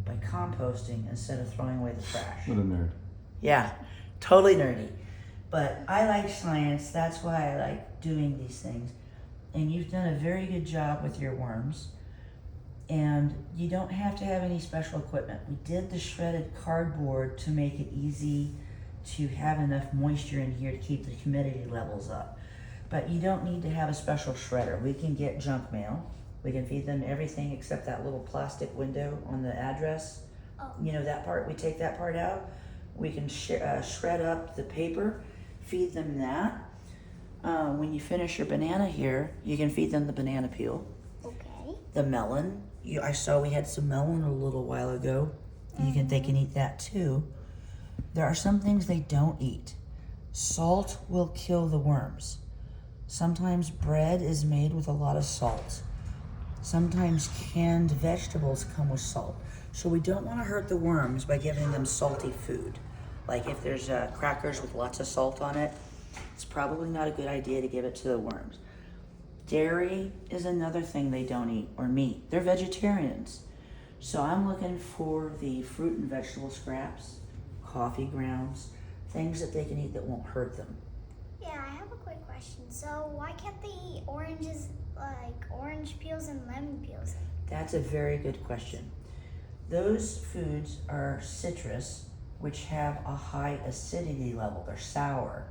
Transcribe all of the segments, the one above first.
by composting instead of throwing away the trash. What a nerd. Yeah, totally nerdy. But I like science, that's why I like doing these things. And you've done a very good job with your worms. And you don't have to have any special equipment. We did the shredded cardboard to make it easy to have enough moisture in here to keep the humidity levels up. But you don't need to have a special shredder. We can get junk mail. We can feed them everything except that little plastic window on the address. Oh. You know that part, we take that part out. We can shred up the paper, feed them that. When you finish your banana here, you can feed them the banana peel. Okay. The melon. I saw we had some melon a little while ago. They can eat that too. There are some things they don't eat. Salt will kill the worms. Sometimes bread is made with a lot of salt. Sometimes canned vegetables come with salt. So we don't want to hurt the worms by giving them salty food. Like if there's crackers with lots of salt on it, it's probably not a good idea to give it to the worms. Dairy is another thing they don't eat, or meat. They're vegetarians. So I'm looking for the fruit and vegetable scraps, coffee grounds, things that they can eat that won't hurt them. Yeah, I have a quick question. So why can't they eat oranges, like orange peels and lemon peels? That's a very good question. Those foods are citrus, which have a high acidity level. They're sour.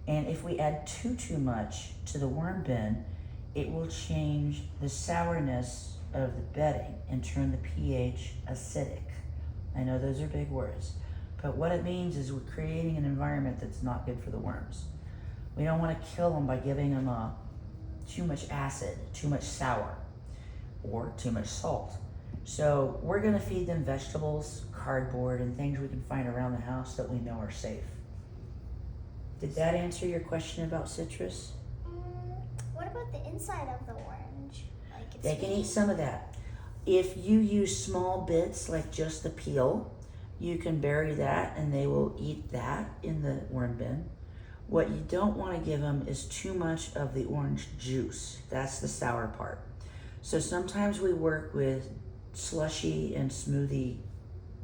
And if we add too much to the worm bin, it will change the sourness of the bedding and turn the pH acidic. I know those are big words, but what it means is we're creating an environment that's not good for the worms. We don't want to kill them by giving them too much acid, too much sour, or too much salt. So we're going to feed them vegetables, cardboard, and things we can find around the house that we know are safe. Did that answer your question about citrus? What about the inside of the orange? Like it's They can eat some of that. If you use small bits, like just the peel, you can bury that and they will eat that in the worm bin. What you don't want to give them is too much of the orange juice. That's the sour part. So sometimes we work with slushy and smoothie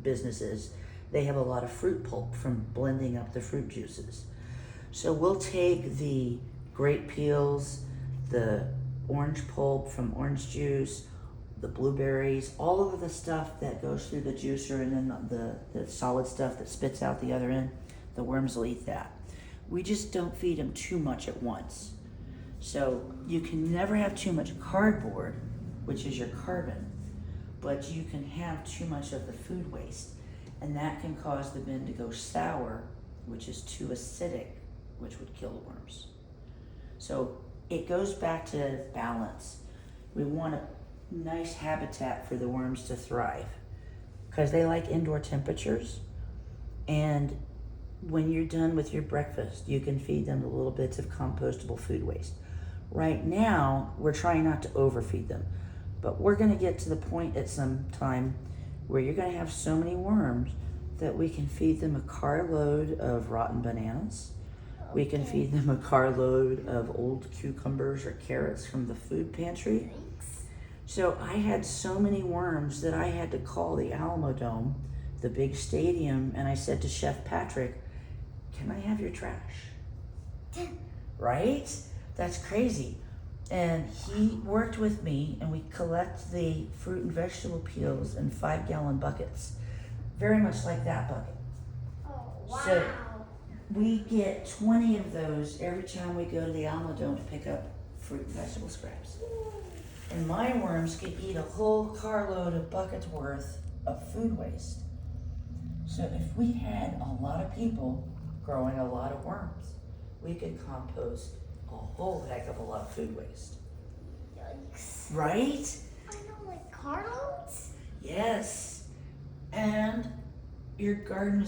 businesses. They have a lot of fruit pulp from blending up the fruit juices. So we'll take the grape peels, the orange pulp from orange juice, the blueberries, all of the stuff that goes through the juicer, and then the solid stuff that spits out the other end, the worms will eat that. We just don't feed them too much at once. So you can never have too much cardboard, which is your carbon, but you can have too much of the food waste, and that can cause the bin to go sour, which is too acidic, which would kill the worms. So it goes back to balance. We want a nice habitat for the worms to thrive because they like indoor temperatures. And when you're done with your breakfast, you can feed them the little bits of compostable food waste. Right now, we're trying not to overfeed them, but we're going to get to the point at some time where you're going to have so many worms that we can feed them a carload of rotten bananas. We can feed them a carload of old cucumbers or carrots from the food pantry. So I had so many worms that I had to call the Alamo Dome, the big stadium, and I said to Chef Patrick, "Can I have your trash?" Right? That's crazy. And he worked with me, and we collect the fruit and vegetable peels in 5-gallon buckets, very much like that bucket. Oh, wow. So we get 20 of those every time we go to the Alamo Dome to pick up fruit and vegetable scraps. And my worms could eat a whole carload of buckets worth of food waste. So if we had a lot of people growing a lot of worms, we could compost a whole heck of a lot of food waste. Yikes. Right? I know, like carloads? Yes. And your garden is